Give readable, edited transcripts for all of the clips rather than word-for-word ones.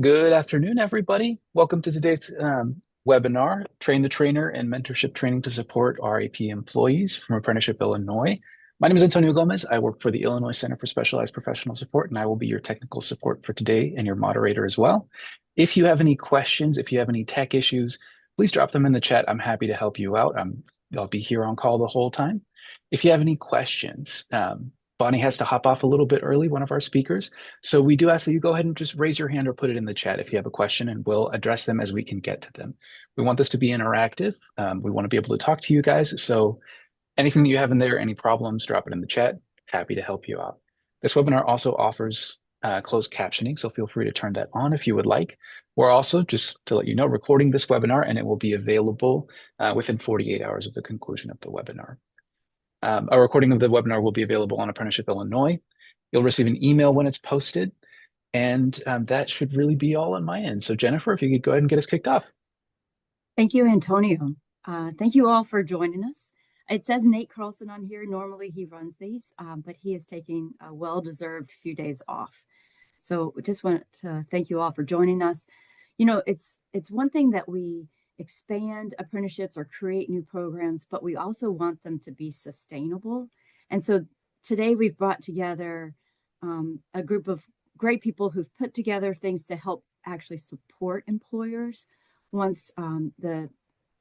Good afternoon, everybody. Welcome to today's webinar, Train the Trainer and Mentorship Training to Support RAP Employees from Apprenticeship, Illinois. My name is Antonio Gomez. I work for the Illinois Center for Specialized Professional Support, and I will be your technical support for today and your moderator as well. If you have any questions, if you have any tech issues, please drop them in the chat. I'm happy to help you out. I'll be here on call the whole time. If you have any questions, Bonnie has to hop off a little bit early, one of our speakers. So we do ask that you go ahead and just raise your hand or put it in the chat if you have a question, and we'll address them as we can get to them. We want this to be interactive. We want to be able to talk to you guys. So anything that you have in there, any problems, drop it in the chat. Happy to help you out. This webinar also offers closed captioning, so feel free to turn that on if you would like. We're also, just to let you know, recording this webinar, and it will be available within 48 hours of the conclusion of the webinar. A recording of the webinar will be available on Apprenticeship Illinois. You'll receive an email when it's posted, and that should really be all on my end. So Jennifer, if you could go ahead and get us kicked off. Thank you, Antonio. Thank you all for joining us. It says Nate Carlson on here. Normally he runs these, but he is taking a well-deserved few days off. So just want to thank you all for joining us. You know, it's one thing that we expand apprenticeships or create new programs, but we also want them to be sustainable. And so today we've brought together a group of great people who've put together things to help actually support employers once the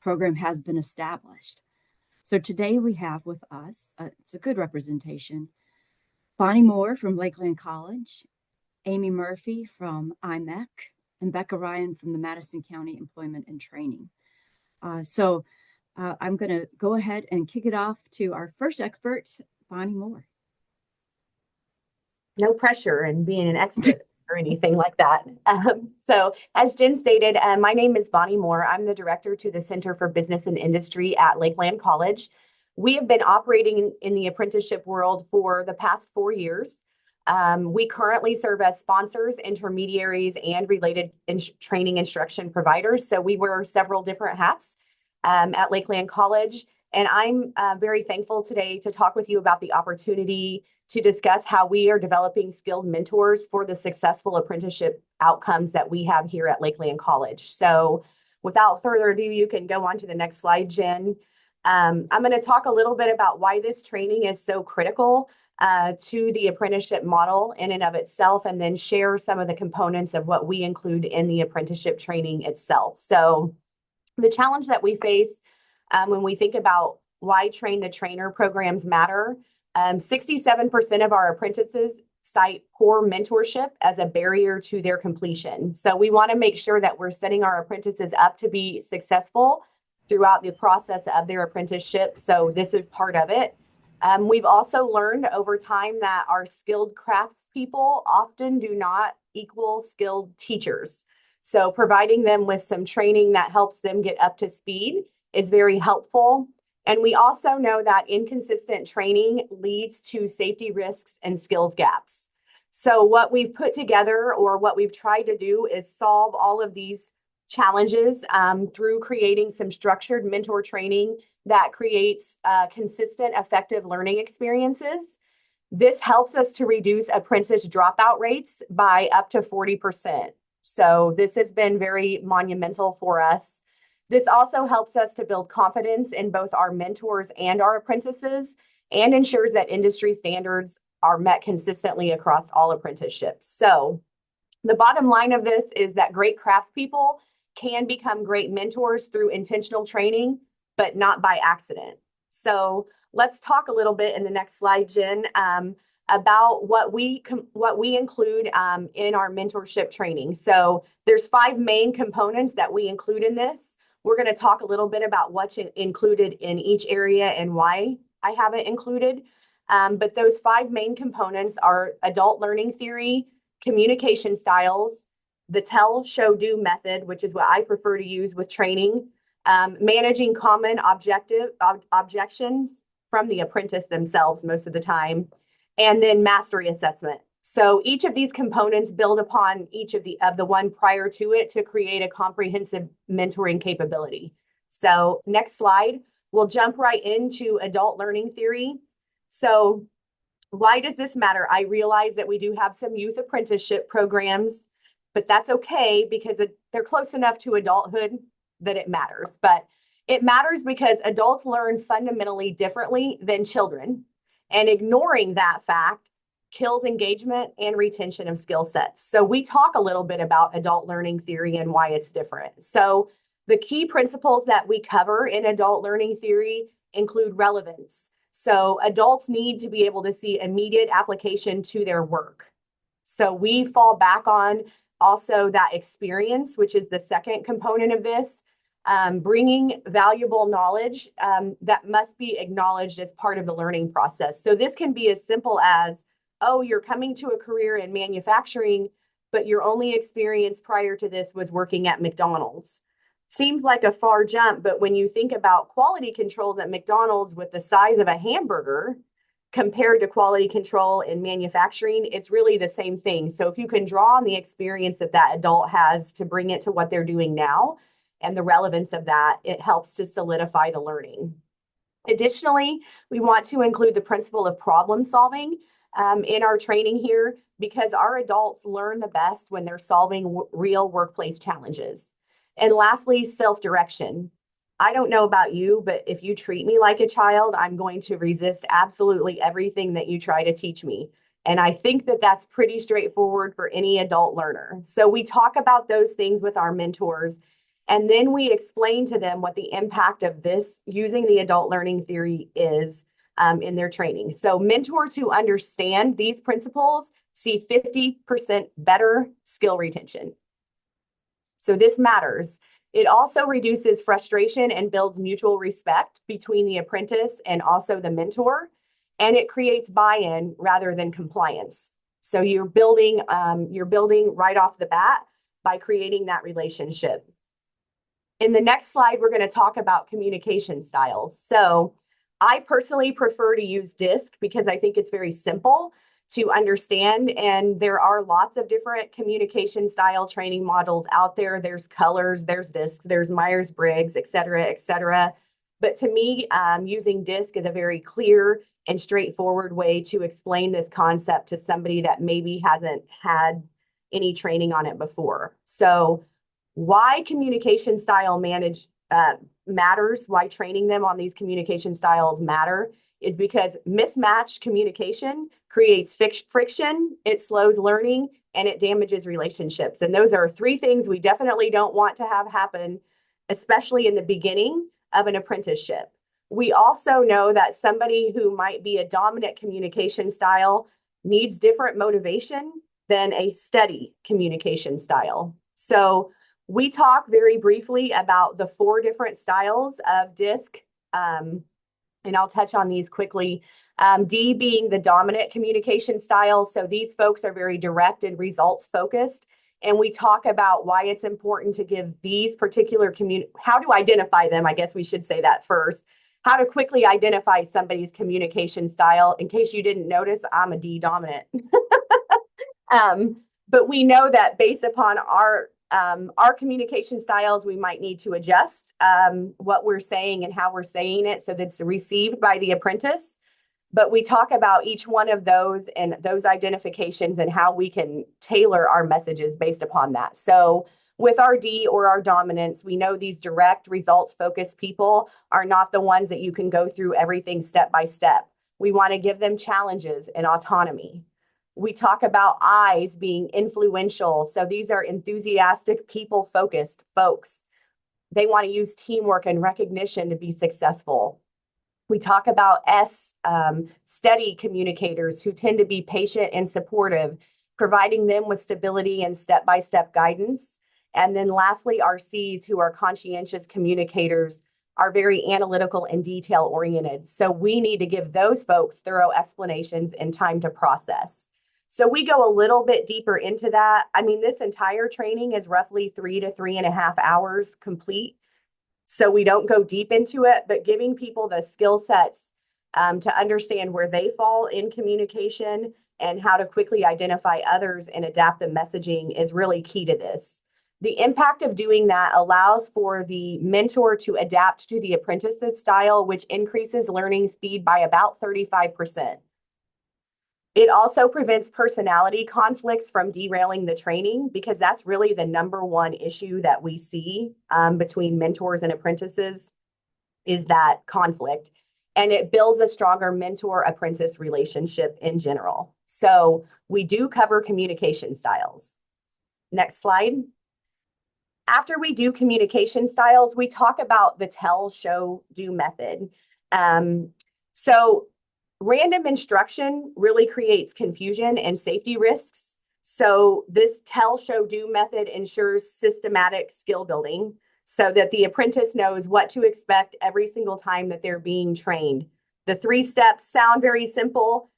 program has been established. So today we have with us, it's a good representation, Bonnie Moore from Lakeland College, Amy Murphy from IMEC, and Becca Ryan from the Madison County Employment and Training. I'm going to go ahead and kick it off to our first expert, Bonnie Moore. No pressure in being an expert or anything like that. So as Jen stated, my name is Bonnie Moore. I'm the director to the Center for Business and Industry at Lakeland College. We have been operating in the apprenticeship world for the past 4 years. We currently serve as sponsors, intermediaries, and related training instruction providers. So we wear several different hats at Lakeland College. And I'm very thankful today to talk with you about the opportunity to discuss how we are developing skilled mentors for the successful apprenticeship outcomes that we have here at Lakeland College. So without further ado, you can go on to the next slide, Jen. I'm going to talk a little bit about why this training is so critical to the apprenticeship model in and of itself, and then share some of the components of what we include in the apprenticeship training itself. So the challenge that we face when we think about why Train the Trainer programs matter, 67% of our apprentices cite poor mentorship as a barrier to their completion. So we want to make sure that we're setting our apprentices up to be successful throughout the process of their apprenticeship. So this is part of it. We've also learned over time that our skilled craftspeople often do not equal skilled teachers. So providing them with some training that helps them get up to speed is very helpful. And we also know that inconsistent training leads to safety risks and skills gaps. So what we've put together, or what we've tried to do, is solve all of these challenges through creating some structured mentor training that creates consistent, effective learning experiences. This helps us to reduce apprentice dropout rates by up to 40%. So this has been very monumental for us. This also helps us to build confidence in both our mentors and our apprentices, and ensures that industry standards are met consistently across all apprenticeships. So the bottom line of this is that great craftspeople can become great mentors through intentional training, but not by accident. So let's talk a little bit in the next slide, Jen, about what we include in our mentorship training. So there's 5 main components that we include in this. We're going to talk a little bit about what's included in each area and why I have it included. But those 5 main components are adult learning theory, communication styles, the tell, show, do method, which is what I prefer to use with training, managing common objections from the apprentice themselves most of the time, and then mastery assessment. So each of these components build upon each of the one prior to it to create a comprehensive mentoring capability. So next slide, we'll jump right into adult learning theory. So why does this matter? I realize that we do have some youth apprenticeship programs but that's okay because they're close enough to adulthood that it matters. But it matters because adults learn fundamentally differently than children, and ignoring that fact kills engagement and retention of skill sets. So we talk a little bit about adult learning theory and why it's different. So the key principles that we cover in adult learning theory include relevance. So adults need to be able to see immediate application to their work. So we fall back on also that experience, which is the second component of this, bringing valuable knowledge that must be acknowledged as part of the learning process. So this can be as simple as, oh, you're coming to a career in manufacturing, but your only experience prior to this was working at McDonald's. Seems like a far jump, but when you think about quality controls at McDonald's with the size of a hamburger compared to quality control in manufacturing, it's really the same thing. So if you can draw on the experience that that adult has to bring it to what they're doing now and the relevance of that, it helps to solidify the learning. Additionally, we want to include the principle of problem solving in our training here because our adults learn the best when they're solving real workplace challenges. And lastly, self-direction. I don't know about you, but if you treat me like a child, I'm going to resist absolutely everything that you try to teach me. And I think that that's pretty straightforward for any adult learner. So we talk about those things with our mentors, and then we explain to them what the impact of this using the adult learning theory is in their training. So mentors who understand these principles see 50% better skill retention. So this matters. It also reduces frustration and builds mutual respect between the apprentice and also the mentor, and it creates buy-in rather than compliance. So you're building right off the bat by creating that relationship. In the next slide, we're going to talk about communication styles. So I personally prefer to use DISC because I think it's very simple to understand. And there are lots of different communication style training models out there. There's colors, there's DISC, there's Myers-Briggs, et cetera, et cetera. But to me, using DISC is a very clear and straightforward way to explain this concept to somebody that maybe hasn't had any training on it before. So why communication style matters, why training them on these communication styles matter is because mismatched communication creates friction, it slows learning, and it damages relationships. And those are three things we definitely don't want to have happen, especially in the beginning of an apprenticeship. We also know that somebody who might be a dominant communication style needs different motivation than a steady communication style. So we talk very briefly about the 4 different styles of DISC, and I'll touch on these quickly. D being the dominant communication style. So these folks are very direct and results focused. And we talk about why it's important to give these particular how to identify them. I guess we should say that first. How to quickly identify somebody's communication style. In case you didn't notice, I'm a D dominant. But we know that based upon our communication styles, we might need to adjust what we're saying and how we're saying it so that it's received by the apprentice. But we talk about each one of those and those identifications and how we can tailor our messages based upon that. So with our D or our dominance, we know these direct results-focused people are not the ones that you can go through everything step by step. We want to give them challenges and autonomy. We talk about I's being influential. So these are enthusiastic, people-focused folks. They want to use teamwork and recognition to be successful. We talk about S, steady communicators who tend to be patient and supportive, providing them with stability and step-by-step guidance. And then lastly, our C's, who are conscientious communicators, are very analytical and detail-oriented. So we need to give those folks thorough explanations and time to process. So we go a little bit deeper into that. I mean, this entire training is roughly 3 to 3.5 hours complete. So we don't go deep into it, but giving people the skill sets to understand where they fall in communication and how to quickly identify others and adapt the messaging is really key to this. The impact of doing that allows for the mentor to adapt to the apprentice's style, which increases learning speed by about 35%. It also prevents personality conflicts from derailing the training, because that's really the number one issue that we see between mentors and apprentices, is that conflict. And it builds a stronger mentor-apprentice relationship in general. So we do cover communication styles. Next slide. After we do communication styles, we talk about the tell, show, do method. So random instruction really creates confusion and safety risks. So this tell, show, do method ensures systematic skill building so that the apprentice knows what to expect every single time that they're being trained. The 3 steps sound very simple.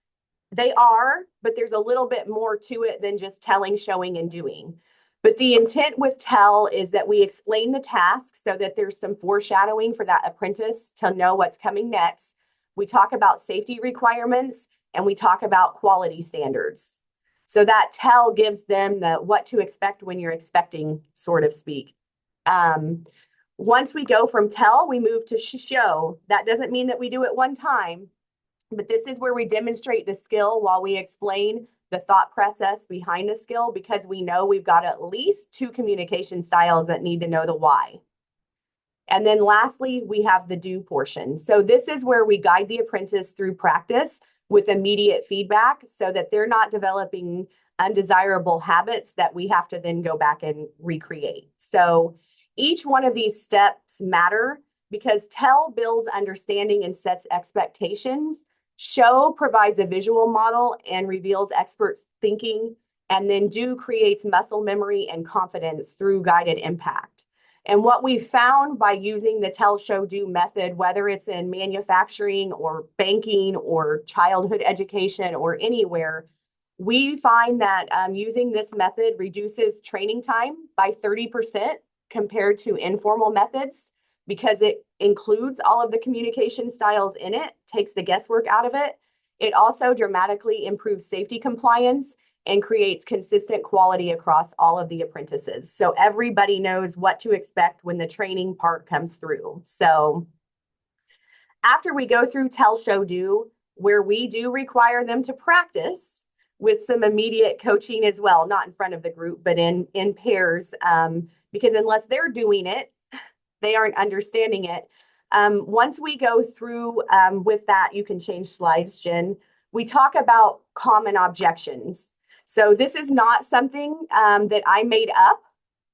They are, but there's a little bit more to it than just telling, showing, and doing. But the intent with tell is that we explain the task so that there's some foreshadowing for that apprentice to know what's coming next. We talk about safety requirements, and we talk about quality standards. So that tell gives them the what to expect when you're expecting, sort of speak. Once we go from tell, we move to show. That doesn't mean that we do it one time, but this is where we demonstrate the skill while we explain the thought process behind the skill, because we know we've got at least 2 communication styles that need to know the why. And then lastly, we have the do portion. So this is where we guide the apprentice through practice with immediate feedback so that they're not developing undesirable habits that we have to then go back and recreate. So each one of these steps matter, because tell builds understanding and sets expectations. Show provides a visual model and reveals expert thinking, and then do creates muscle memory and confidence through guided impact. And what we found by using the tell, show, do method, whether it's in manufacturing or banking or childhood education or anywhere, we find that using this method reduces training time by 30% compared to informal methods, because it includes all of the communication styles in it, takes the guesswork out of it. It also dramatically improves safety compliance and creates consistent quality across all of the apprentices. So everybody knows what to expect when the training part comes through. So after we go through tell, show, do, where we do require them to practice with some immediate coaching as well, not in front of the group, but in pairs, because unless they're doing it, they aren't understanding it. Once we go through with that, you can change slides, Jen. We talk about common objections. So this is not something that I made up.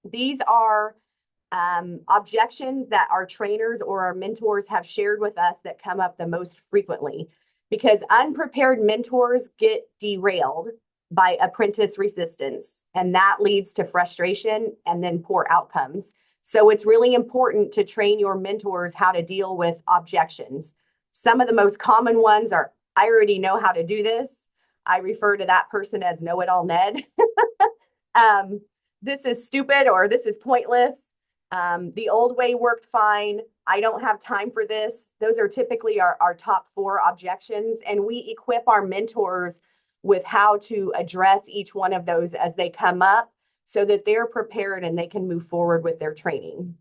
These are objections that our trainers or our mentors have shared with us that come up the most frequently, because unprepared mentors get derailed by apprentice resistance, and that leads to frustration and then poor outcomes. So it's really important to train your mentors how to deal with objections. Some of the most common ones are, I already know how to do this. I refer to that person as know-it-all Ned. This is stupid, or this is pointless. The old way worked fine. I don't have time for this. Those are typically our top 4 objections. And we equip our mentors with how to address each one of those as they come up, so that they're prepared and they can move forward with their training.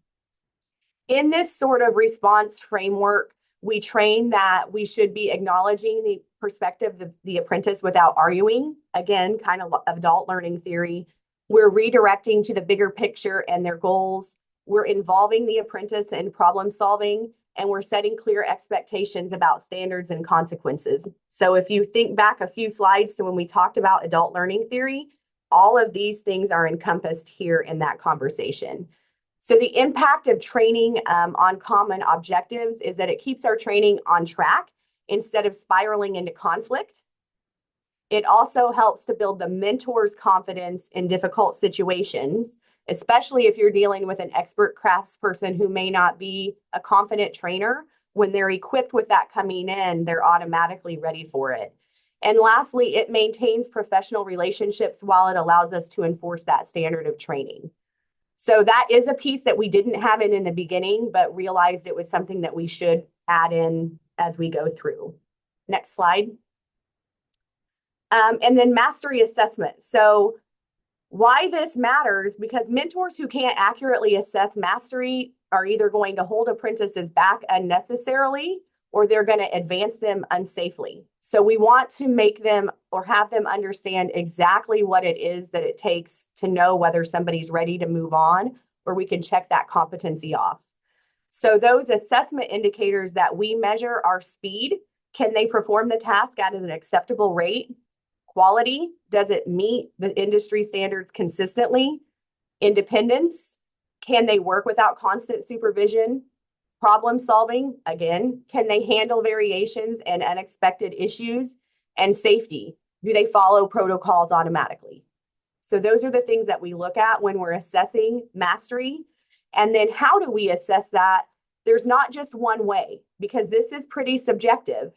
In this sort of response framework, we train that we should be acknowledging the perspective of the apprentice without arguing. Again, kind of adult learning theory. We're redirecting to the bigger picture and their goals. We're involving the apprentice in problem solving, and we're setting clear expectations about standards and consequences. So if you think back a few slides to when we talked about adult learning theory, all of these things are encompassed here in that conversation. So the impact of training on common objectives is that it keeps our training on track instead of spiraling into conflict. It also helps to build the mentor's confidence in difficult situations, especially if you're dealing with an expert craftsperson who may not be a confident trainer. When they're equipped with that coming in, they're automatically ready for it. And lastly, it maintains professional relationships while it allows us to enforce that standard of training. So that is a piece that we didn't have in the beginning, but realized it was something that we should add in as we go through. Next slide. And then mastery assessment. So why this matters, because mentors who can't accurately assess mastery are either going to hold apprentices back unnecessarily, or they're going to advance them unsafely. So we want to make them or have them understand exactly what it is that it takes to know whether somebody's ready to move on, or we can check that competency off. So those assessment indicators that we measure are speed. Can they perform the task at an acceptable rate? Quality, does it meet the industry standards consistently? Independence, can they work without constant supervision? Problem solving, again, can they handle variations and unexpected issues? And safety, do they follow protocols automatically? So those are the things that we look at when we're assessing mastery. And then how do we assess that? There's not just one way, because this is pretty subjective.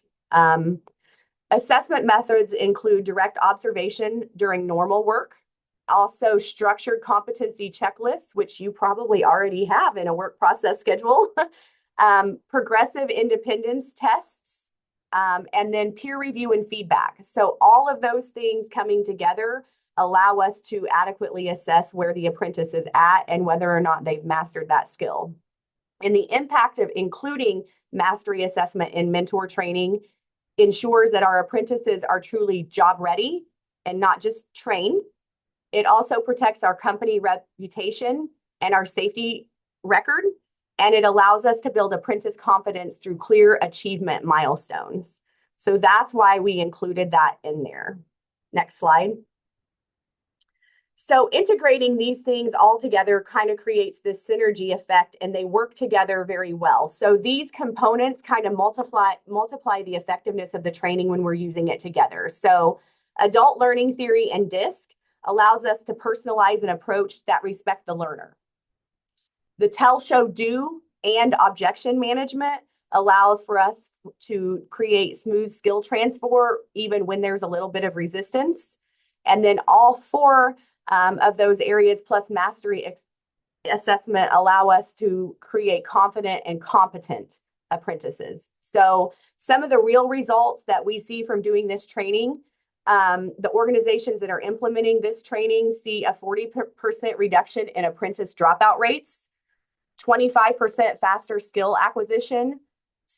Assessment methods include direct observation during normal work, also structured competency checklists, which you probably already have in a work process schedule, progressive independence tests, and then peer review and feedback. So all of those things coming together allow us to adequately assess where the apprentice is at and whether or not they've mastered that skill. And the impact of including mastery assessment in mentor training ensures that our apprentices are truly job ready and not just trained. It also protects our company reputation and our safety record, and it allows us to build apprentice confidence through clear achievement milestones. So that's why we included that in there. Next slide. So integrating these things all together kind of creates this synergy effect, and they work together very well. So these components kind of multiply the effectiveness of the training when we're using it together. So adult learning theory and DISC allows us to personalize an approach that respects the learner. The tell, show, do, and objection management allows for us to create smooth skill transfer even when there's a little bit of resistance. And then all four of those areas plus mastery assessment allow us to create confident and competent apprentices. So some of the real results that we see from doing this training, the organizations that are implementing this training see a 40% reduction in apprentice dropout rates, 25% faster skill acquisition,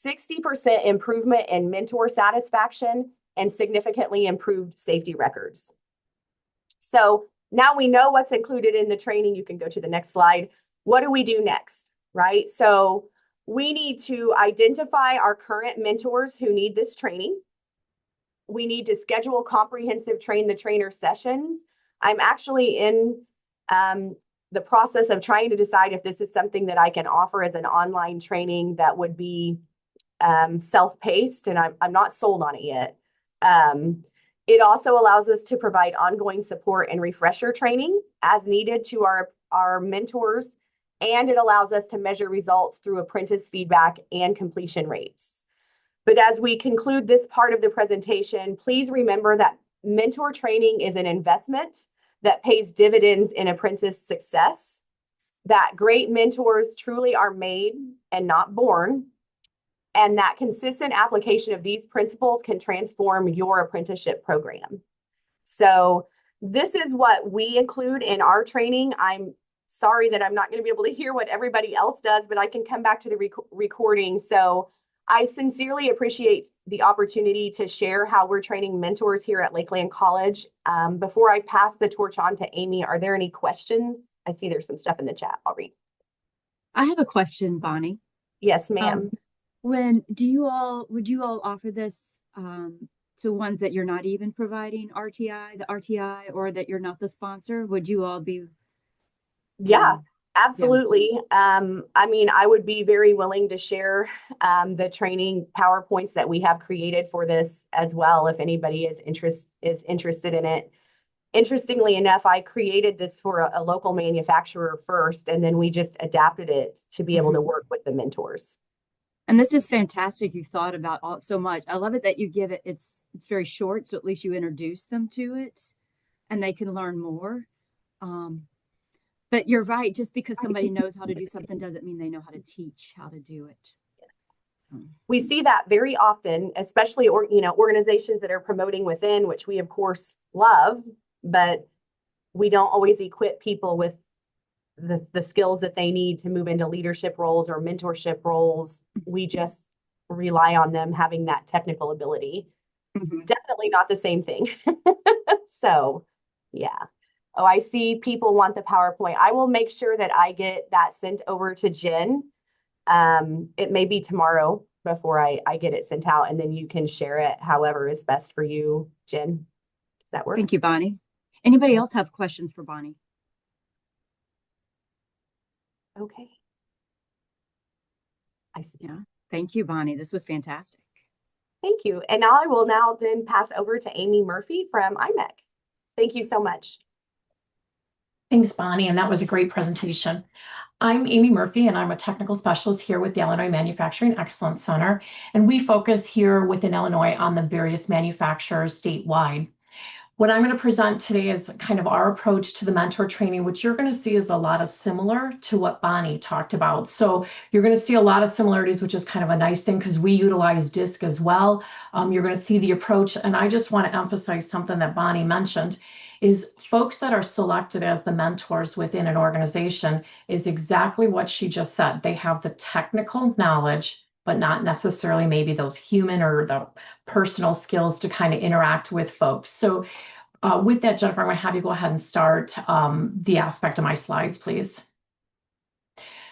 60% improvement in mentor satisfaction, and significantly improved safety records. So now we know what's included in the training. You can go to the next slide. What do we do next, right? So we need to identify our current mentors who need this training. We need to schedule comprehensive train the trainer sessions. I'm actually in the process of trying to decide if this is something that I can offer as an online training that would be self-paced, and I'm not sold on it yet. It also allows us to provide ongoing support and refresher training as needed to our mentors, and it allows us to measure results through apprentice feedback and completion rates. But as we conclude this part of the presentation, please remember that mentor training is an investment that pays dividends in apprentice success, that great mentors truly are made and not born, and that consistent application of these principles can transform your apprenticeship program. So this is what we include in our training. I'm sorry that I'm not going to be able to hear what everybody else does, but I can come back to the recording. So I sincerely appreciate the opportunity to share how we're training mentors here at Lakeland College. Before I pass the torch on to Amy, are there any questions? I see there's some stuff in the chat. I'll read. I have a question, Bonnie. Yes, ma'am. Would you all offer this to ones that you're not even providing the RTI, or that you're not the sponsor? Would you all be? Yeah, absolutely. Yeah. I mean, I would be very willing to share the training PowerPoints that we have created for this as well, if anybody is interested in it. Interestingly enough, I created this for a local manufacturer first, and then we just adapted it to be able to work with the mentors. And this is fantastic. You thought about so much. I love it that you give it. It's very short, so at least you introduce them to it, and they can learn more. But you're right. Just because somebody knows how to do something doesn't mean they know how to teach how to do it. We see that very often, especially organizations that are promoting within, which we of course love, but we don't always equip people with the skills that they need to move into leadership roles or mentorship roles. We just rely on them having that technical ability. Mhm. Definitely not the same thing. So, yeah. Oh, I see people want the PowerPoint. I will make sure that I get that sent over to Jen. It may be tomorrow before I get it sent out, and then you can share it however is best for you, Jen. Does that work? Thank you, Bonnie. Anybody else have questions for Bonnie? Okay. I see. Yeah. Thank you, Bonnie. This was fantastic. Thank you. And now I will now then pass over to Amy Murphy from IMEC. Thank you so much. Thanks, Bonnie, and that was a great presentation. I'm Amy Murphy, and I'm a technical specialist here with the Illinois Manufacturing Excellence Center, and we focus here within Illinois on the various manufacturers statewide. What I'm going to present today is kind of our approach to the mentor training, which you're going to see is a lot of similar to what Bonnie talked about. So you're going to see a lot of similarities, which is kind of a nice thing because we utilize DISC as well. You're going to see the approach, and I just want to emphasize something that Bonnie mentioned is folks that are selected as the mentors within an organization is exactly what she just said. They have the technical knowledge, but not necessarily maybe those human or the personal skills to kind of interact with folks. So with that, Jennifer, I'm going to have you go ahead and start the aspect of my slides, please.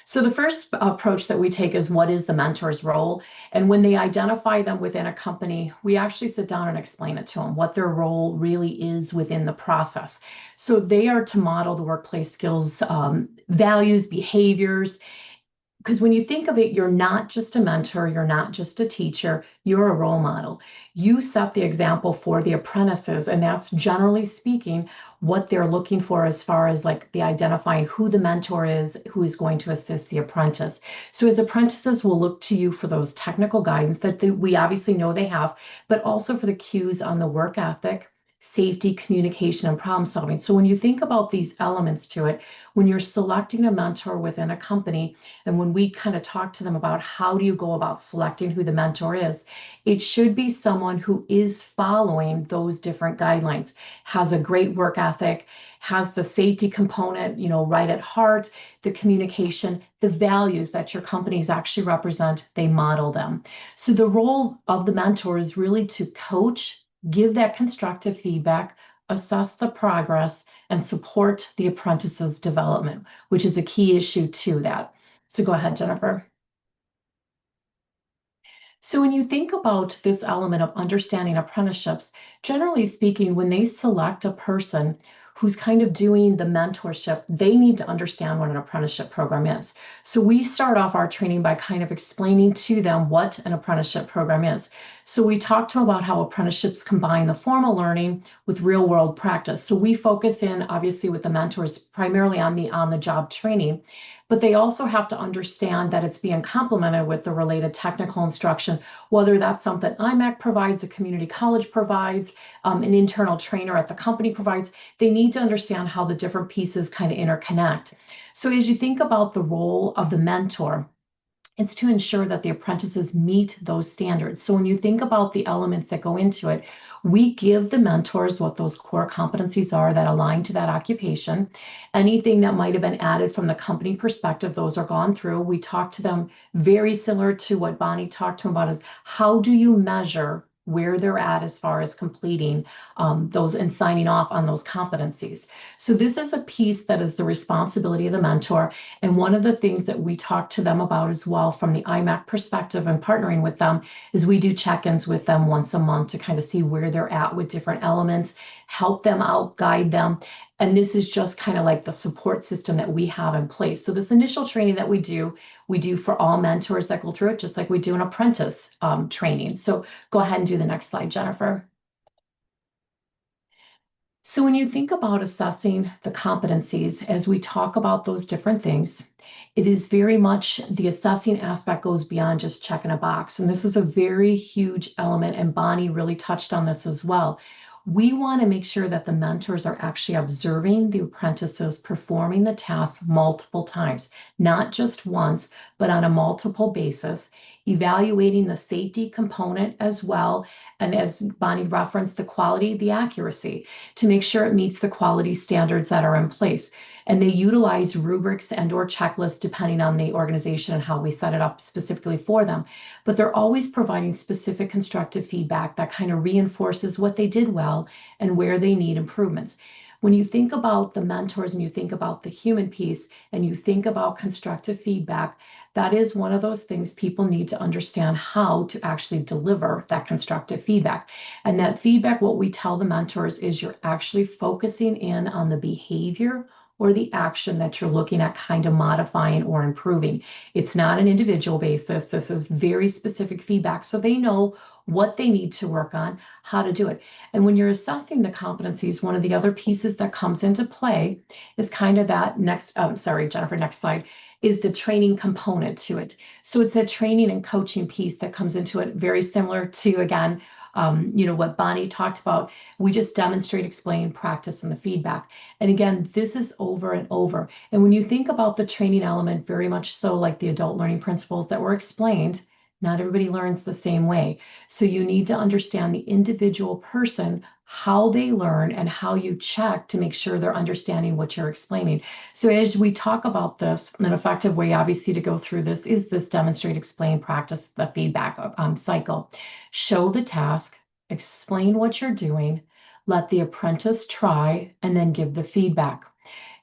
So the first approach that we take is what is the mentor's role? And when they identify them within a company, we actually sit down and explain it to them, what their role really is within the process. So they are to model the workplace skills, values, behaviors, because when you think of it, you're not just a mentor, you're not just a teacher, you're a role model. You set the example for the apprentices, and that's generally speaking what they're looking for as far as like the identifying who the mentor is, who is going to assist the apprentice. So as apprentices, we'll look to you for those technical guidance that we obviously know they have, but also for the cues on the work ethic, safety, communication, and problem solving. So when you think about these elements to it, when you're selecting a mentor within a company, and when we kind of talk to them about how do you go about selecting who the mentor is, it should be someone who is following those different guidelines, has a great work ethic, has the safety component, right at heart, the communication, the values that your companies actually represent, they model them. So the role of the mentor is really to coach, give that constructive feedback, assess the progress, and support the apprentice's development, which is a key issue to that. So go ahead, Jennifer. So when you think about this element of understanding apprenticeships, generally speaking, when they select a person who's kind of doing the mentorship, they need to understand what an apprenticeship program is. So we start off our training by kind of explaining to them what an apprenticeship program is. So we talk to them about how apprenticeships combine the formal learning with real world practice. So we focus in obviously with the mentors primarily on the on-the-job training, but they also have to understand that it's being complemented with the related technical instruction, whether that's something IMEC provides, a community college provides, an internal trainer at the company provides. They need to understand how the different pieces kind of interconnect. So as you think about the role of the mentor, it's to ensure that the apprentices meet those standards. So when you think about the elements that go into it, we give the mentors what those core competencies are that align to that occupation. Anything that might have been added from the company perspective, those are gone through. We talk to them very similar to what Bonnie talked to them about is how do you measure where they're at as far as completing those and signing off on those competencies. So this is a piece that is the responsibility of the mentor. And one of the things that we talk to them about as well from the IMAC perspective and partnering with them is we do check-ins with them once a month to kind of see where they're at with different elements, help them out, guide them. And this is just kind of like the support system that we have in place. So this initial training that we do for all mentors that go through it, just like we do an apprentice training. So go ahead and do the next slide, Jennifer. So when you think about assessing the competencies, as we talk about those different things, it is very much the assessing aspect goes beyond just checking a box. And this is a very huge element, and Bonnie really touched on this as well. We want to make sure that the mentors are actually observing the apprentices performing the tasks multiple times, not just once, but on a multiple basis, evaluating the safety component as well. And as Bonnie referenced, the quality, the accuracy, to make sure it meets the quality standards that are in place. And they utilize rubrics and or checklists depending on the organization and how we set it up specifically for them. But they're always providing specific constructive feedback that kind of reinforces what they did well and where they need improvements. When you think about the mentors and you think about the human piece and you think about constructive feedback, that is one of those things people need to understand how to actually deliver that constructive feedback. And that feedback, what we tell the mentors is you're actually focusing in on the behavior or the action that you're looking at kind of modifying or improving. It's not an individual basis. This is very specific feedback so they know what they need to work on, how to do it. And when you're assessing the competencies, one of the other pieces that comes into play is kind of that next, sorry, Jennifer, next slide, is the training component to it. So it's that training and coaching piece that comes into it, very similar to, again, what Bonnie talked about. We just demonstrate, explain, practice, and the feedback. And again, this is over and over. And when you think about the training element, very much so like the adult learning principles that were explained, not everybody learns the same way. So you need to understand the individual person, how they learn, and how you check to make sure they're understanding what you're explaining. So as we talk about this, an effective way, obviously, to go through this is this demonstrate, explain, practice, the feedback cycle. Show the task, explain what you're doing, let the apprentice try, and then give the feedback.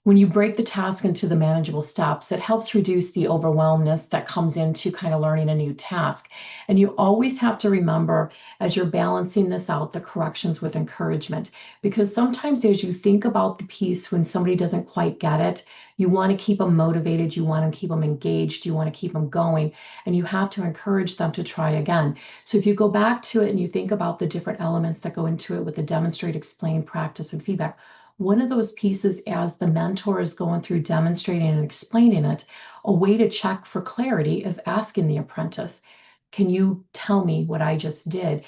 When you break the task into the manageable steps, it helps reduce the overwhelmness that comes into kind of learning a new task. And you always have to remember, as you're balancing this out, the corrections with encouragement. Because sometimes as you think about the piece when somebody doesn't quite get it, you want to keep them motivated, you want to keep them engaged, you want to keep them going, and you have to encourage them to try again. So if you go back to it and you think about the different elements that go into it with the demonstrate, explain, practice, and feedback, one of those pieces, as the mentor is going through demonstrating and explaining it, a way to check for clarity is asking the apprentice, can you tell me what I just did?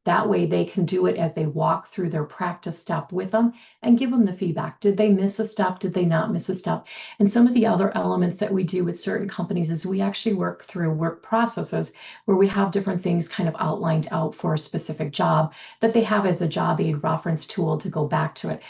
That way they can do it as they walk through their practice step with them and give them the feedback. Did they miss a step? Did they not miss a step? And some of the other elements that we do with certain companies is we actually work through work processes where we have different things kind of outlined out for a specific job that they have as a job aid reference tool to go back to it.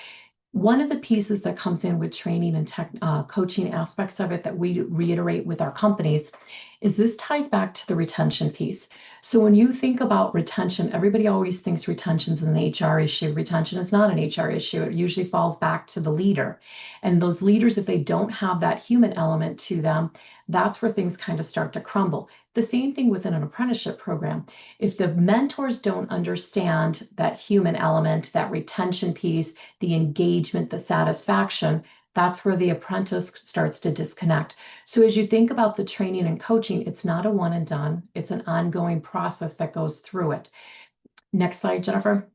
One of the pieces that comes in with training and coaching aspects of it that we reiterate with our companies is this ties back to the retention piece. So when you think about retention, everybody always thinks retention is an HR issue. Retention is not an HR issue. It usually falls back to the leader. And those leaders, if they don't have that human element to them, that's where things kind of start to crumble. The same thing within an apprenticeship program. If the mentors don't understand that human element, that retention piece, the engagement, the satisfaction, that's where the apprentice starts to disconnect. So as you think about the training and coaching, it's not a one and done. It's an ongoing process that goes through it. Next slide, Jennifer.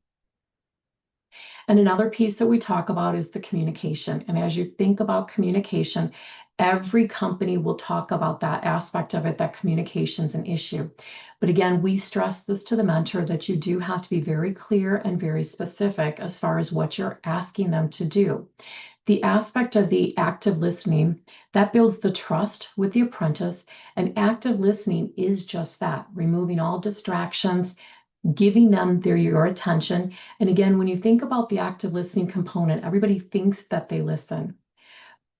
And another piece that we talk about is the communication. And as you think about communication, every company will talk about that aspect of it, that communication is an issue. But again, we stress this to the mentor that you do have to be very clear and very specific as far as what you're asking them to do. The aspect of the active listening, that builds the trust with the apprentice, and active listening is just that, removing all distractions, giving them your attention. And again, when you think about the active listening component, everybody thinks that they listen.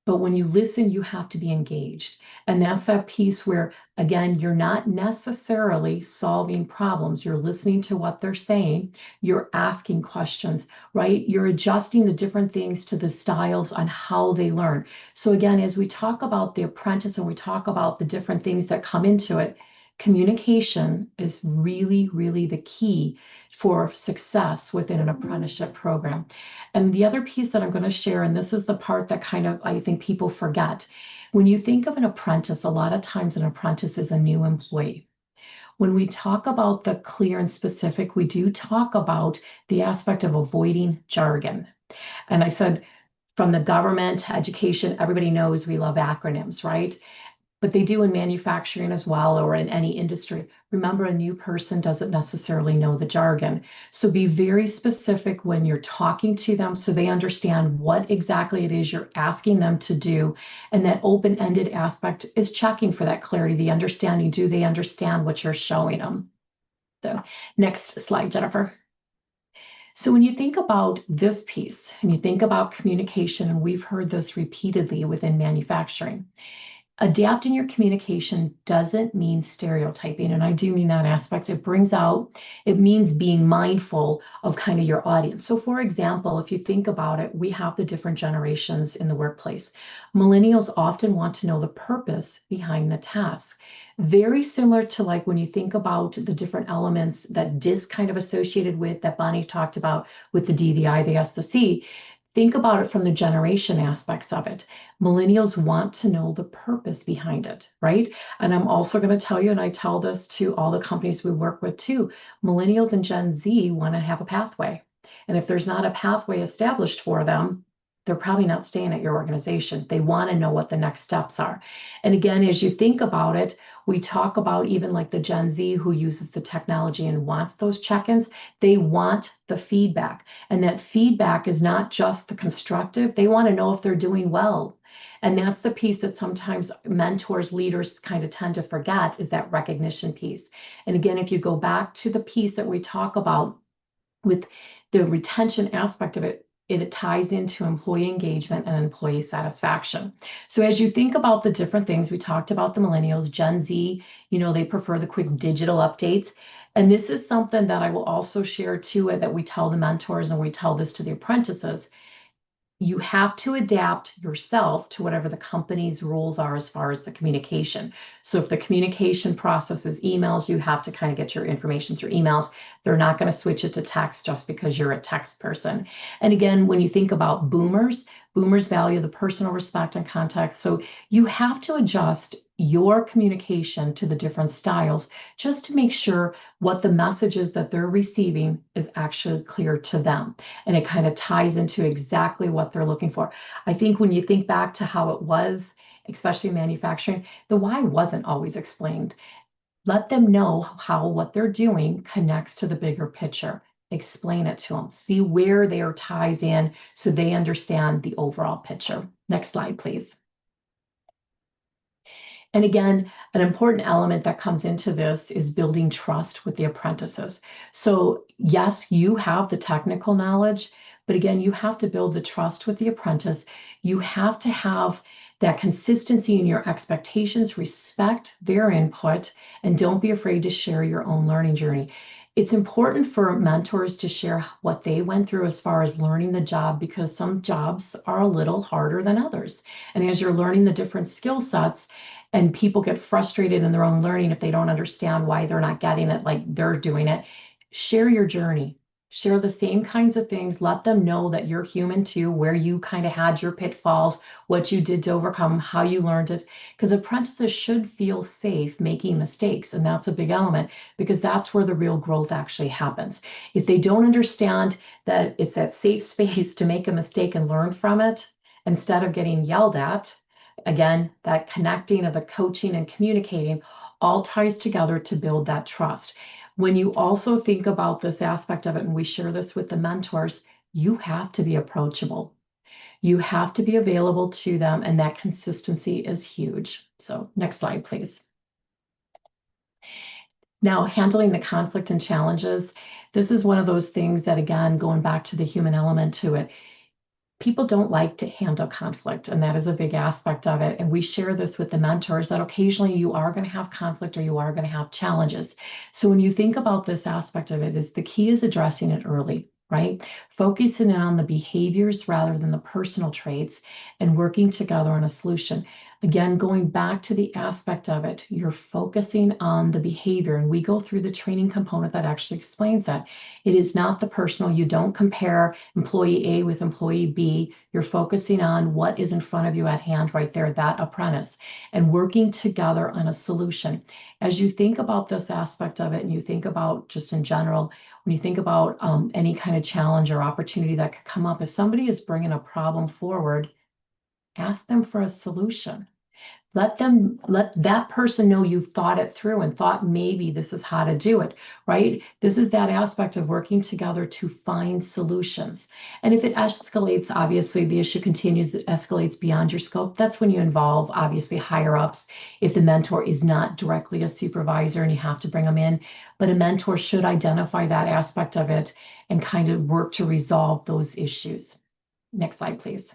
But when you listen, you have to be engaged. And that's that piece where, again, you're not necessarily solving problems. You're listening to what they're saying. You're asking questions, right? You're adjusting the different things to the styles on how they learn. So again, as we talk about the apprentice and we talk about the different things that come into it, communication is really, really the key for success within an apprenticeship program. And the other piece that I'm going to share, and this is the part that kind of I think people forget. When you think of an apprentice, a lot of times an apprentice is a new employee. When we talk about the clear and specific, we do talk about the aspect of avoiding jargon. And I said, from the government, education, everybody knows we love acronyms, right? But they do in manufacturing as well, or in any industry. Remember, a new person doesn't necessarily know the jargon. So be very specific when you're talking to them so they understand what exactly it is you're asking them to do. And that open-ended aspect is checking for that clarity, the understanding. Do they understand what you're showing them? So next slide, Jennifer. So when you think about this piece and you think about communication, and we've heard this repeatedly within manufacturing, adapting your communication doesn't mean stereotyping. And I do mean that aspect. It means being mindful of kind of your audience. So for example, if you think about it, we have the different generations in the workplace. Millennials often want to know the purpose behind the task. Very similar to like when you think about the different elements that DISC kind of associated with, that Bonnie talked about with the D, the I, the S, the C. Think about it from the generation aspects of it. Millennials want to know the purpose behind it, right? And I'm also going to tell you, and I tell this to all the companies we work with too, millennials and Gen Z want to have a pathway. And if there's not a pathway established for them, they're probably not staying at your organization. They want to know what the next steps are. And again, as you think about it, we talk about even like the Gen Z who uses the technology and wants those check-ins. They want the feedback. And that feedback is not just the constructive. They want to know if they're doing well. And that's the piece that sometimes mentors, leaders kind of tend to forget, is that recognition piece. And again, if you go back to the piece that we talk about with the retention aspect of it, it ties into employee engagement and employee satisfaction. So as you think about the different things, we talked about the millennials, Gen Z, they prefer the quick digital updates. And this is something that I will also share too, that we tell the mentors and we tell this to the apprentices. You have to adapt yourself to whatever the company's rules are as far as the communication. So if the communication process is emails, you have to kind of get your information through emails. They're not going to switch it to text just because you're a text person. And again, when you think about boomers value the personal respect and context. So you have to adjust your communication to the different styles just to make sure what the messages that they're receiving is actually clear to them. And it kind of ties into exactly what they're looking for. I think when you think back to how it was, especially manufacturing, the why wasn't always explained. Let them know how what they're doing connects to the bigger picture. Explain it to them. See where their ties in so they understand the overall picture. Next slide, please. And again, an important element that comes into this is building trust with the apprentices. So yes, you have the technical knowledge, but again, you have to build the trust with the apprentice. You have to have that consistency in your expectations, respect their input, and don't be afraid to share your own learning journey. It's important for mentors to share what they went through as far as learning the job, because some jobs are a little harder than others. And as you're learning the different skill sets, and people get frustrated in their own learning if they don't understand why they're not getting it like they're doing it, share your journey. Share the same kinds of things. Let them know that you're human too, where you kind of had your pitfalls, what you did to overcome, how you learned it. Because apprentices should feel safe making mistakes. And that's a big element, because that's where the real growth actually happens. If they don't understand that it's that safe space to make a mistake and learn from it, instead of getting yelled at, again, that connecting of the coaching and communicating all ties together to build that trust. When you also think about this aspect of it, and we share this with the mentors, you have to be approachable. You have to be available to them, and that consistency is huge. So next slide, please. Now, handling the conflict and challenges. This is one of those things that, again, going back to the human element to it, people don't like to handle conflict, and that is a big aspect of it. And we share this with the mentors that occasionally you are going to have conflict or you are going to have challenges. So when you think about this aspect of it, is the key is addressing it early, right? Focusing on the behaviors rather than the personal traits and working together on a solution. Again, going back to the aspect of it, you're focusing on the behavior, and we go through the training component that actually explains that. It is not the personal. You don't compare employee A with employee B. You're focusing on what is in front of you at hand right there, that apprentice, and working together on a solution. As you think about this aspect of it, and you think about just in general, when you think about any kind of challenge or opportunity that could come up, if somebody is bringing a problem forward, ask them for a solution. Let that person know you've thought it through and thought maybe this is how to do it, right? This is that aspect of working together to find solutions. And if it escalates, obviously the issue continues, it escalates beyond your scope. That's when you involve obviously higher ups. If the mentor is not directly a supervisor and you have to bring them in, but a mentor should identify that aspect of it and kind of work to resolve those issues. Next slide, please.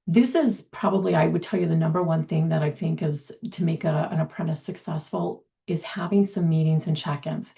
This is probably, I would tell you, the number one thing that I think is to make an apprentice successful is having some meetings and check-ins.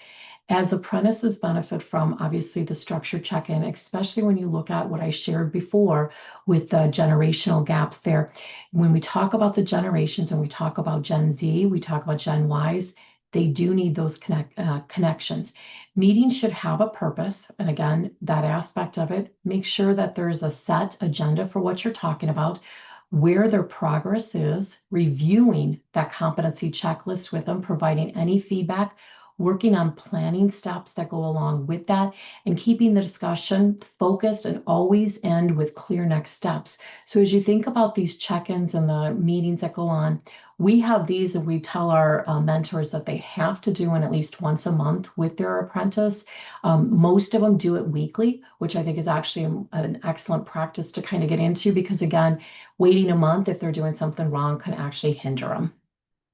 As apprentices benefit from obviously the structured check-in, especially when you look at what I shared before with the generational gaps there. When we talk about the generations and we talk about Gen Z, we talk about Gen Ys, they do need those connections. Meetings should have a purpose. And again, that aspect of it, make sure that there's a set agenda for what you're talking about, where their progress is, reviewing that competency checklist with them, providing any feedback, working on planning steps that go along with that, and keeping the discussion focused and always end with clear next steps. So as you think about these check-ins and the meetings that go on, we have these and we tell our mentors that they have to do it at least once a month with their apprentice. Most of them do it weekly, which I think is actually an excellent practice to kind of get into, because again, waiting a month if they're doing something wrong can actually hinder them.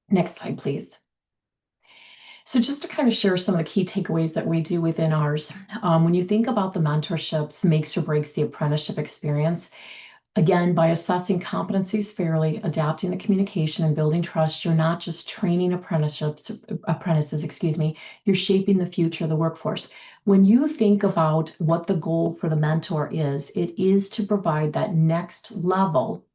Next slide, please. So just to kind of share some of the key takeaways that we do within ours, when you think about the mentorships makes or breaks the apprenticeship experience, again, by assessing competencies fairly, adapting the communication and building trust, you're not just training apprentices, you're shaping the future of the workforce. When you think about what the goal for the mentor is, it is to provide that next level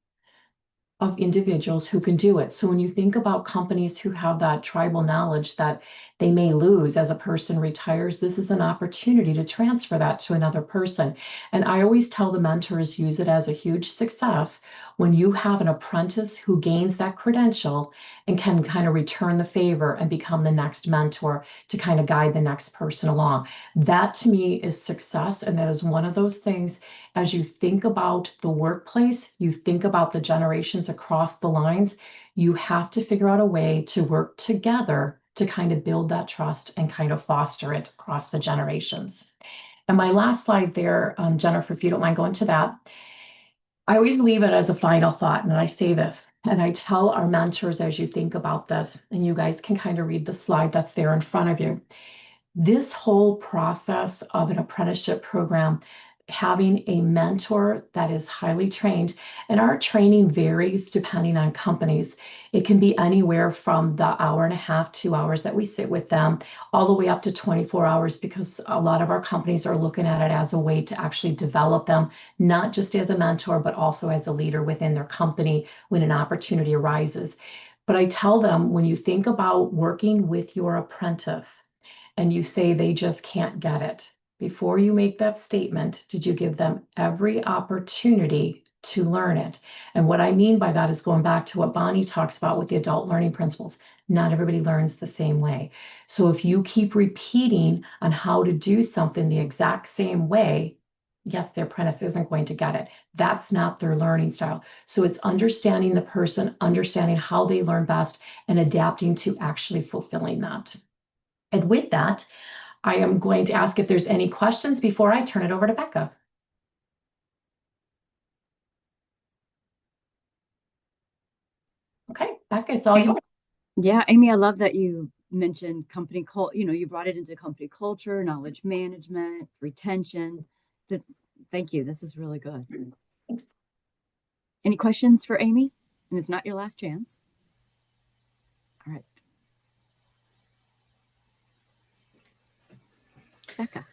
of individuals who can do it. So when you think about companies who have that tribal knowledge that they may lose as a person retires, this is an opportunity to transfer that to another person. And I always tell the mentors, use it as a huge success when you have an apprentice who gains that credential and can kind of return the favor and become the next mentor to kind of guide the next person along. That to me is success. And that is one of those things, as you think about the workplace, you think about the generations across the lines, you have to figure out a way to work together to kind of build that trust and kind of foster it across the generations. And my last slide there, Jennifer, if you don't mind going to that, I always leave it as a final thought, and I say this, and I tell our mentors as you think about this, and you guys can kind of read the slide that's there in front of you. This whole process of an apprenticeship program, having a mentor that is highly trained, and our training varies depending on companies. It can be anywhere from the hour and a half, 2 hours that we sit with them, all the way up to 24 hours, because a lot of our companies are looking at it as a way to actually develop them, not just as a mentor, but also as a leader within their company when an opportunity arises. But I tell them, when you think about working with your apprentice, and you say they just can't get it, before you make that statement, did you give them every opportunity to learn it? And what I mean by that is going back to what Bonnie talks about with the adult learning principles. Not everybody learns the same way. So if you keep repeating on how to do something the exact same way, yes, their apprentice isn't going to get it. That's not their learning style. So it's understanding the person, understanding how they learn best, and adapting to actually fulfilling that. And with that, I am going to ask if there's any questions before I turn it over to Becca. Okay, Becca, it's all yours. Yeah, Amy, I love that you mentioned company culture. You brought it into company culture, knowledge management, retention. Thank you. This is really good. Thanks. Any questions for Amy? And it's not your last chance. All right. Becca.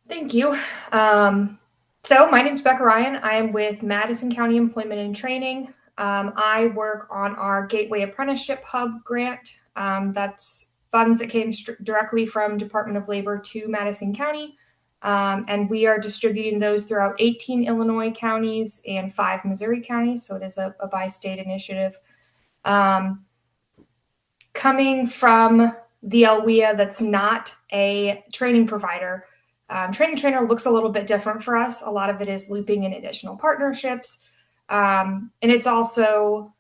Thank you. So my name is Becca Ryan. I am with Madison County Employment and Training. I work on our Gateway Apprenticeship Hub grant. That's funds that came directly from Department of Labor to Madison County. And we are distributing those throughout 18 Illinois counties and 5 Missouri counties. So it is a bi-state initiative. Coming from the LWIA that's not a training provider, Train the Trainer looks a little bit different for us. A lot of it is looping in additional partnerships. And it's also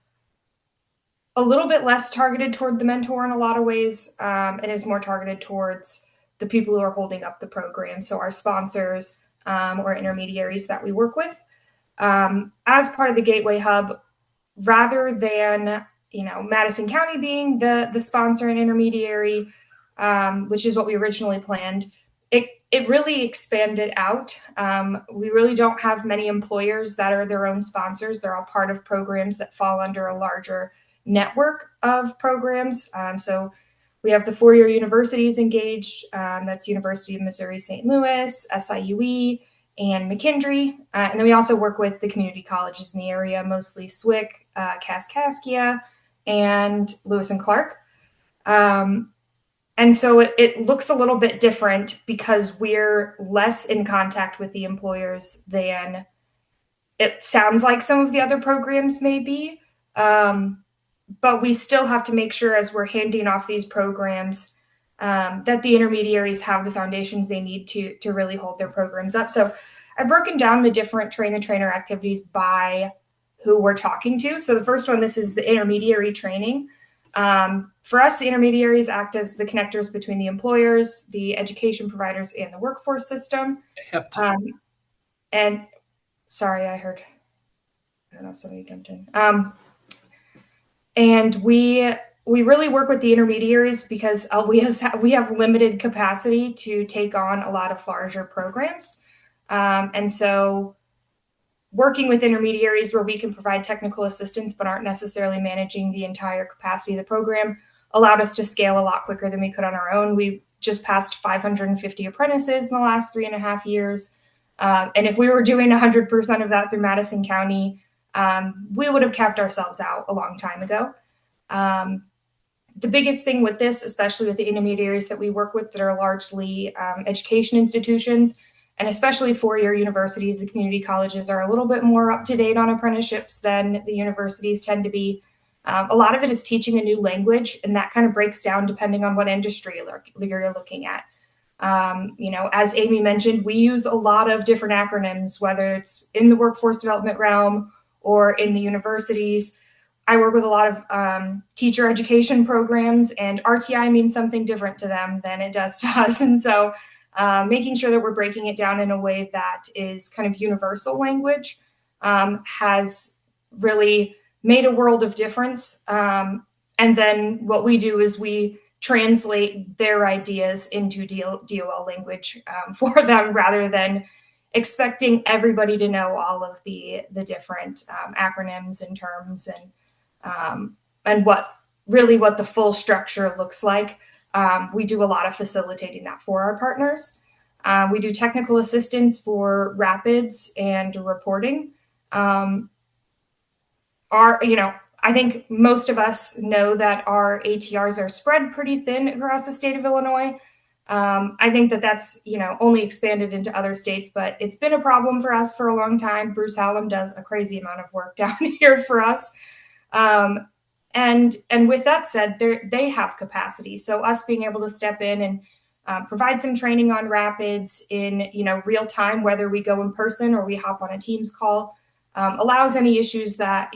a little bit less targeted toward the mentor in a lot of ways, and is more targeted towards the people who are holding up the program. So our sponsors or intermediaries that we work with. As part of the Gateway Hub, rather than Madison County being the sponsor and intermediary, which is what we originally planned, it really expanded out. We really don't have many employers that are their own sponsors. They're all part of programs that fall under a larger network of programs. So we have the four-year universities engaged. That's University of Missouri St. Louis, SIUE, and McKendree. And then we also work with the community colleges in the area, mostly SWIC, Kaskaskia, and Lewis and Clark. And so it looks a little bit different because we're less in contact with the employers than it sounds like some of the other programs may be. But we still have to make sure as we're handing off these programs that the intermediaries have the foundations they need to really hold their programs up. So I've broken down the different train the trainer activities by who we're talking to. So the first one, this is the intermediary training. For us, the intermediaries act as the connectors between the employers, the education providers, and the workforce system. And sorry, I don't know, somebody jumped in. And we really work with the intermediaries because we have limited capacity to take on a lot of larger programs. And so working with intermediaries where we can provide technical assistance but aren't necessarily managing the entire capacity of the program allowed us to scale a lot quicker than we could on our own. We just passed 550 apprentices in the last 3.5 years. And if we were doing 100% of that through Madison County, we would have capped ourselves out a long time ago. The biggest thing with this, especially with the intermediaries that we work with that are largely education institutions, and especially four-year universities, the community colleges are a little bit more up to date on apprenticeships than the universities tend to be. A lot of it is teaching a new language, and that kind of breaks down depending on what industry you're looking at. As Amy mentioned, we use a lot of different acronyms, whether it's in the workforce development realm or in the universities. I work with a lot of teacher education programs, and RTI means something different to them than it does to us. And so making sure that we're breaking it down in a way that is kind of universal language has really made a world of difference. And then what we do is we translate their ideas into DOL language for them rather than expecting everybody to know all of the different acronyms and terms and what the full structure looks like. We do a lot of facilitating that for our partners. We do technical assistance for rapids and reporting. I think most of us know that our ATRs are spread pretty thin across the state of Illinois. I think that's only expanded into other states, but it's been a problem for us for a long time. Bruce Hallam does a crazy amount of work down here for us. And with that said, they have capacity. So us being able to step in and provide some training on rapids in real time, whether we go in person or we hop on a Teams call, allows any issues that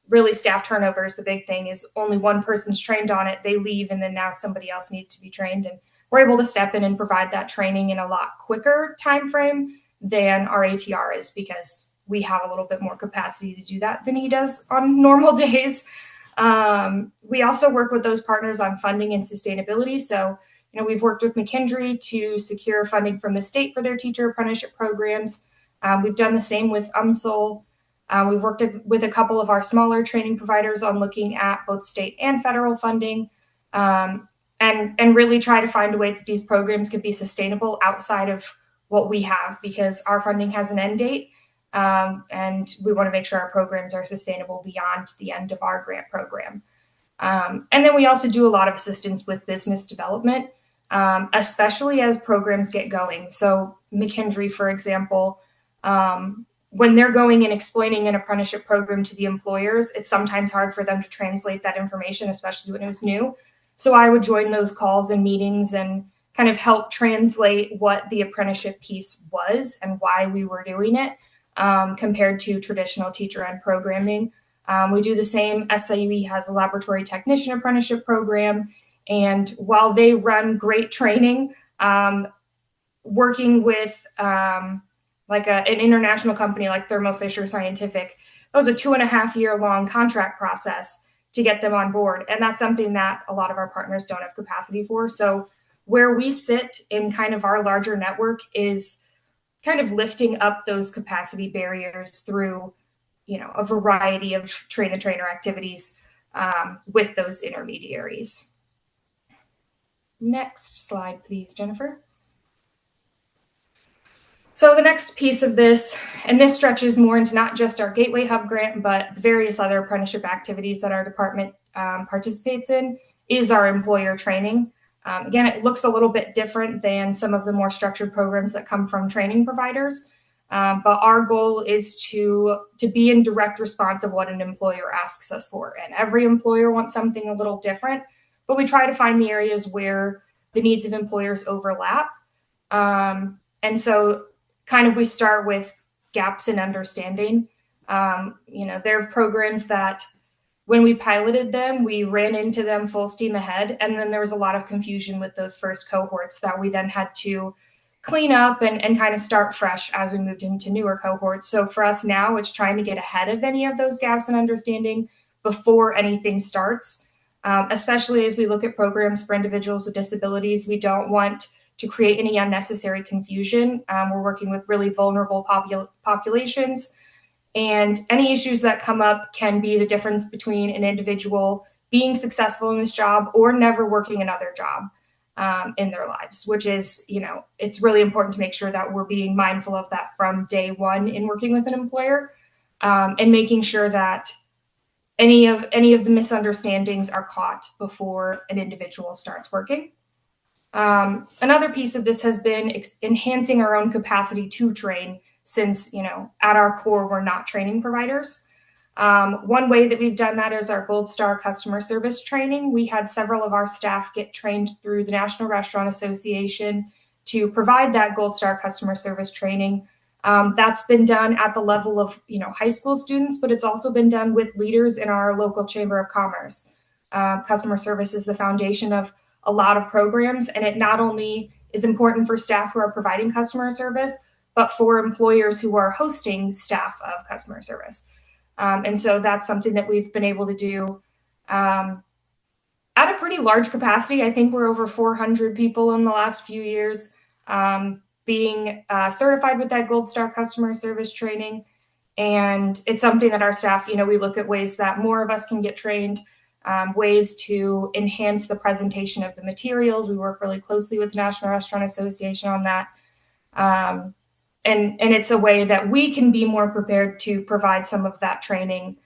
really staff turnover is the big thing. Is only one person's trained on it, they leave, and then now somebody else needs to be trained, and we're able to step in and provide that training in a lot quicker time frame than our ATR is because we have a little bit more capacity to do that than he does on normal days. We also work with those partners on funding and sustainability. So, we've worked with McKendree to secure funding from the state for their teacher apprenticeship programs. We've done the same with UMSL. We've worked with a couple of our smaller training providers on looking at both state and federal funding, and really try to find a way that these programs could be sustainable outside of what we have, because our funding has an end date. And we want to make sure our programs are sustainable beyond the end of our grant program. And then we also do a lot of assistance with business development, especially as programs get going. So McKendree, for example, when they're going and explaining an apprenticeship program to the employers, it's sometimes hard for them to translate that information, especially when it was new. So I would join those calls and meetings and kind of help translate what the apprenticeship piece was and why we were doing it. compared to traditional teacher-ed programming. We do the same. SIUE has a laboratory technician apprenticeship program. And while they run great training, working with like an international company like Thermo Fisher Scientific, that was a 2.5-year long contract process to get them on board. And that's something that a lot of our partners don't have capacity for. So where we sit in kind of our larger network is kind of lifting up those capacity barriers through, a variety of train the trainer activities with those intermediaries. Next slide, please, Jennifer. So the next piece of this, and this stretches more into not just our Gateway Hub grant, but various other apprenticeship activities that our department participates in, is our employer training. Again, it looks a little bit different than some of the more structured programs that come from training providers. But our goal is to be in direct response of what an employer asks us for. And every employer wants something a little different, but we try to find the areas where the needs of employers overlap. And so kind of we start with gaps in understanding. There are programs that when we piloted them, we ran into them full steam ahead. And then there was a lot of confusion with those first cohorts that we then had to clean up and kind of start fresh as we moved into newer cohorts. So for us now, it's trying to get ahead of any of those gaps in understanding before anything starts, especially as we look at programs for individuals with disabilities. We don't want to create any unnecessary confusion. We're working with really vulnerable populations, and any issues that come up can be the difference between an individual being successful in this job or never working another job in their lives, which is, it's really important to make sure that we're being mindful of that from day one in working with an employer, and making sure that any of the misunderstandings are caught before an individual starts working. Another piece of this has been enhancing our own capacity to train, since, at our core, we're not training providers. One way that we've done that is our Gold Star customer service training. We had several of our staff get trained through the National Restaurant Association to provide that Gold Star customer service training. That's been done at the level of, high school students, but it's also been done with leaders in our local Chamber of Commerce. Customer service is the foundation of a lot of programs, and it not only is important for staff who are providing customer service, but for employers who are hosting staff of customer service. And so that's something that we've been able to do at a pretty large capacity. I think we're over 400 people in the last few years being certified with that Gold Star customer service training. And it's something that our staff, we look at ways that more of us can get trained, ways to enhance the presentation of the materials. We work really closely with the National Restaurant Association on that. And it's a way that we can be more prepared to provide some of that training,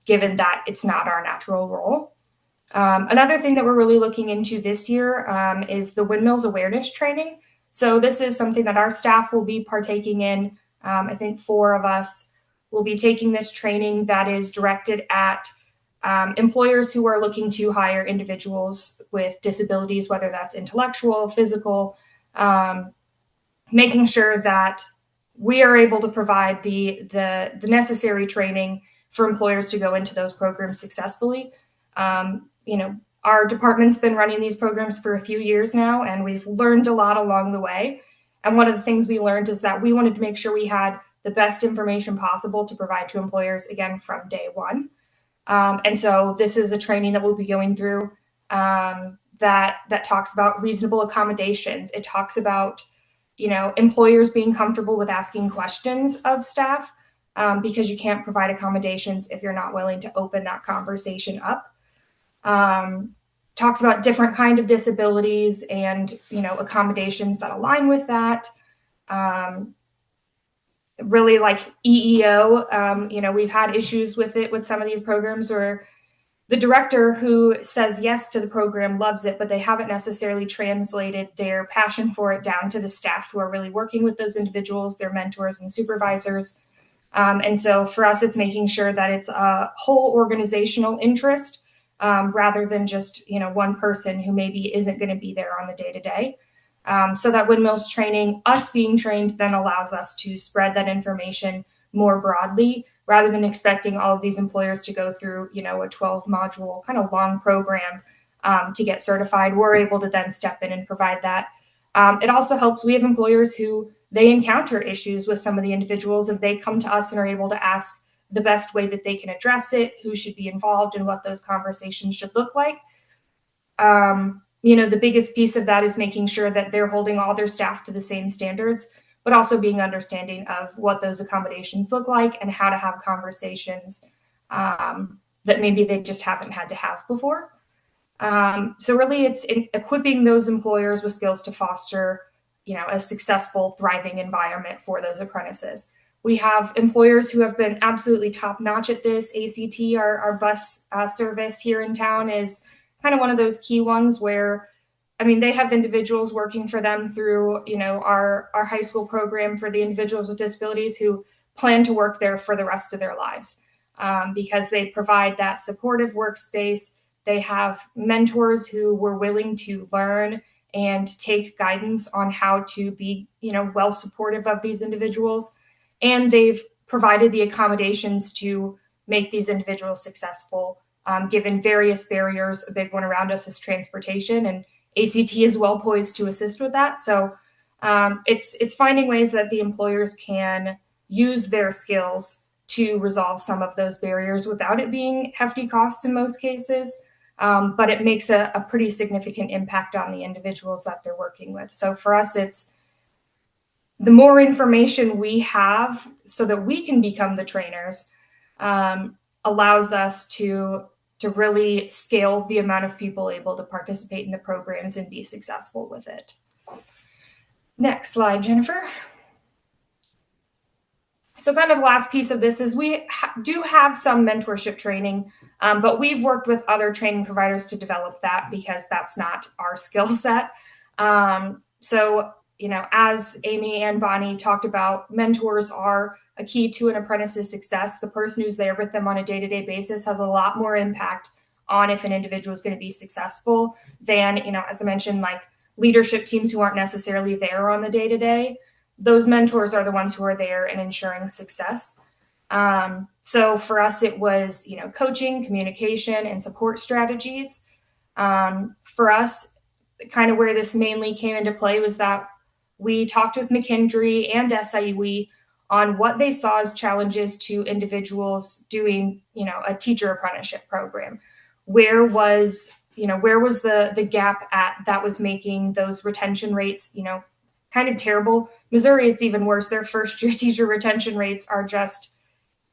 given that it's not our natural role. Another thing that we're really looking into this year is the windmills awareness training. So this is something that our staff will be partaking in. I think 4 of us will be taking this training that is directed at employers who are looking to hire individuals with disabilities, whether that's intellectual, physical, making sure that we are able to provide the necessary training for employers to go into those programs successfully. Our department's been running these programs for a few years now, and we've learned a lot along the way. And one of the things we learned is that we wanted to make sure we had the best information possible to provide to employers, again, from day one. And so this is a training that we'll be going through that talks about reasonable accommodations. It talks about employers being comfortable with asking questions of staff, because you can't provide accommodations if you're not willing to open that conversation up. Talks about different kind of disabilities and, accommodations that align with that. Really like EEO, we've had issues with it with some of these programs where the director who says yes to the program loves it, but they haven't necessarily translated their passion for it down to the staff who are really working with those individuals, their mentors and supervisors. And so for us, it's making sure that it's a whole organizational interest, rather than just, one person who maybe isn't going to be there on the day-to-day. So that windmills training, us being trained, then allows us to spread that information more broadly rather than expecting all of these employers to go through, a 12 module kind of long program to get certified. We're able to then step in and provide that. It also helps. We have employers who they encounter issues with some of the individuals, and they come to us and are able to ask the best way that they can address it, who should be involved, and what those conversations should look like. The biggest piece of that is making sure that they're holding all their staff to the same standards, but also being understanding of what those accommodations look like and how to have conversations that maybe they just haven't had to have before. So really it's equipping those employers with skills to foster, a successful, thriving environment for those apprentices. We have employers who have been absolutely top notch at this. ACT, our bus service here in town, is kind of one of those key ones where, they have individuals working for them through, our high school program for the individuals with disabilities who plan to work there for the rest of their lives because they provide that supportive workspace. They have mentors who were willing to learn and take guidance on how to be, well supportive of these individuals. And they've provided the accommodations to make these individuals successful, given various barriers. A big one around us is transportation, and ACT is well poised to assist with that. So it's finding ways that the employers can use their skills to resolve some of those barriers without it being hefty costs in most cases. But it makes a pretty significant impact on the individuals that they're working with. So for us, it's the more information we have so that we can become the trainers allows us to really scale the amount of people able to participate in the programs and be successful with it. Next slide, Jennifer. So kind of last piece of this is we do have some mentorship training, but we've worked with other training providers to develop that because that's not our skill set. So, as Amy and Bonnie talked about, mentors are a key to an apprentice's success. The person who's there with them on a day-to-day basis has a lot more impact on if an individual is going to be successful than, as I mentioned, like leadership teams who aren't necessarily there on the day-to-day. Those mentors are the ones who are there and ensuring success. So for us, it was, coaching, communication, and support strategies. For us, kind of where this mainly came into play was that we talked with McKendree and SIUE on what they saw as challenges to individuals doing, a teacher apprenticeship program. Where was the gap at that was making those retention rates, kind of terrible. Missouri, it's even worse. Their first year teacher retention rates are just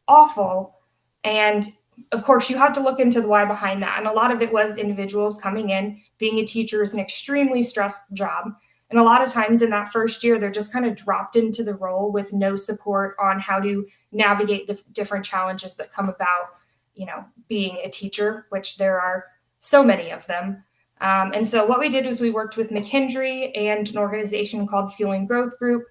awful. And of course, you have to look into the why behind that. And a lot of it was individuals coming in. Being a teacher is an extremely stressful job. And a lot of times in that first year, they're just kind of dropped into the role with no support on how to navigate the different challenges that come about, being a teacher, which there are so many of them. And so what we did was we worked with McKendree and an organization called Fueling Growth Group,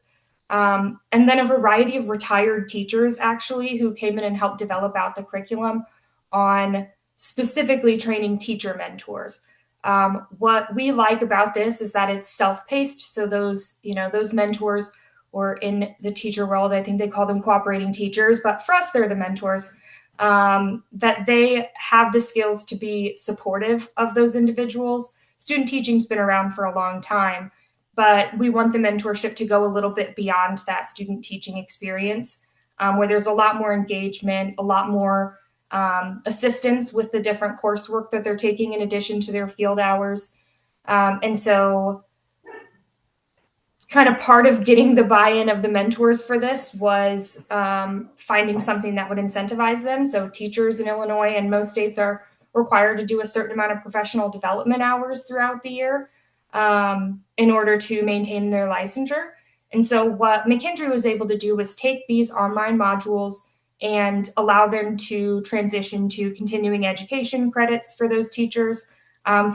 and then a variety of retired teachers actually who came in and helped develop out the curriculum on specifically training teacher mentors. What we like about this is that it's self-paced. So those mentors, or in the teacher world, I think they call them cooperating teachers, but for us, they're the mentors. That they have the skills to be supportive of those individuals. Student teaching's been around for a long time, but we want the mentorship to go a little bit beyond that student teaching experience, where there's a lot more engagement, a lot more assistance with the different coursework that they're taking in addition to their field hours. And so kind of part of getting the buy-in of the mentors for this was finding something that would incentivize them. So teachers in Illinois and most states are required to do a certain amount of professional development hours throughout the year in order to maintain their licensure. And so what McKendree was able to do was take these online modules and allow them to transition to continuing education credits for those teachers,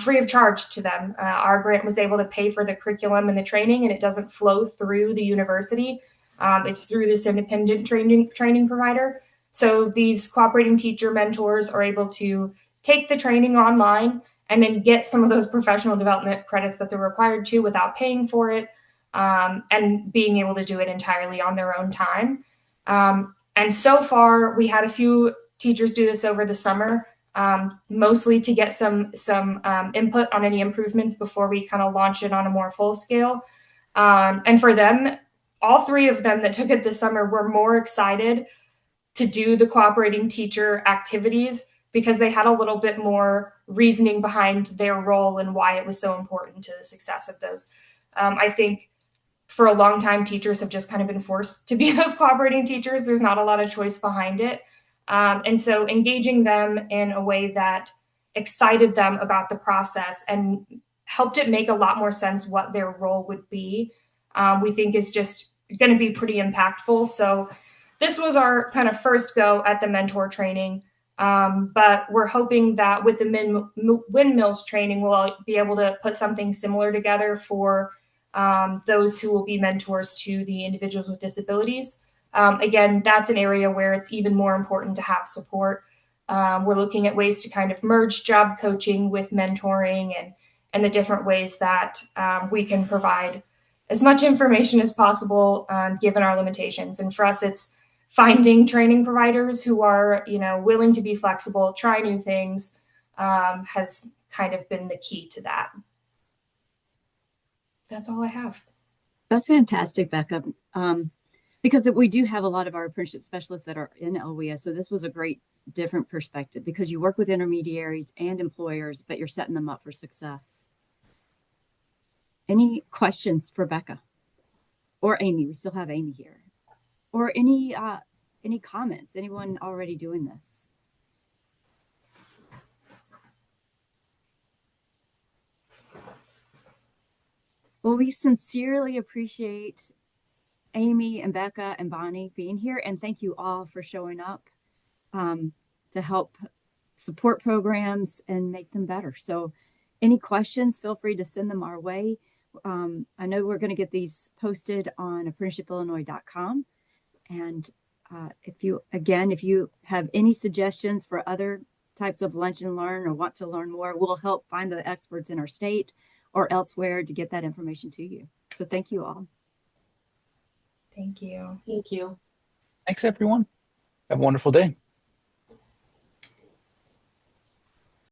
free of charge to them. Our grant was able to pay for the curriculum and the training, and it doesn't flow through the university. It's through this independent training provider. So these cooperating teacher mentors are able to take the training online and then get some of those professional development credits that they're required to without paying for it, and being able to do it entirely on their own time. And so far, we had a few teachers do this over the summer, mostly to get some input on any improvements before we kind of launch it on a more full scale. And for them, all three of them that took it this summer were more excited to do the cooperating teacher activities because they had a little bit more reasoning behind their role and why it was so important to the success of those. I think for a long time, teachers have just kind of been forced to be those cooperating teachers. There's not a lot of choice behind it. And so engaging them in a way that excited them about the process and helped it make a lot more sense what their role would be, we think is just going to be pretty impactful. So this was our kind of first go at the mentor training. But we're hoping that with the windmills training, we'll be able to put something similar together for those who will be mentors to the individuals with disabilities. Again, that's an area where it's even more important to have support. We're looking at ways to kind of merge job coaching with mentoring and the different ways that we can provide as much information as possible given our limitations. And for us, it's finding training providers who are, willing to be flexible, try new things, has kind of been the key to that. That's all I have. That's fantastic, Becca. Because we do have a lot of our apprenticeship specialists that are in LWS. So this was a great different perspective because you work with intermediaries and employers, but you're setting them up for success. Any questions for Becca or Amy? We still have Amy here. Or any comments? Anyone already doing this? Well, we sincerely appreciate Amy and Becca and Bonnie being here, and thank you all for showing up to help support programs and make them better. So any questions, feel free to send them our way. I know we're going to get these posted on apprenticeshipillinois.com. And if you have any suggestions for other types of lunch and learn or want to learn more, we'll help find the experts in our state or elsewhere to get that information to you. So thank you all. Thank you. Thank you. Thanks, everyone. Have a wonderful day.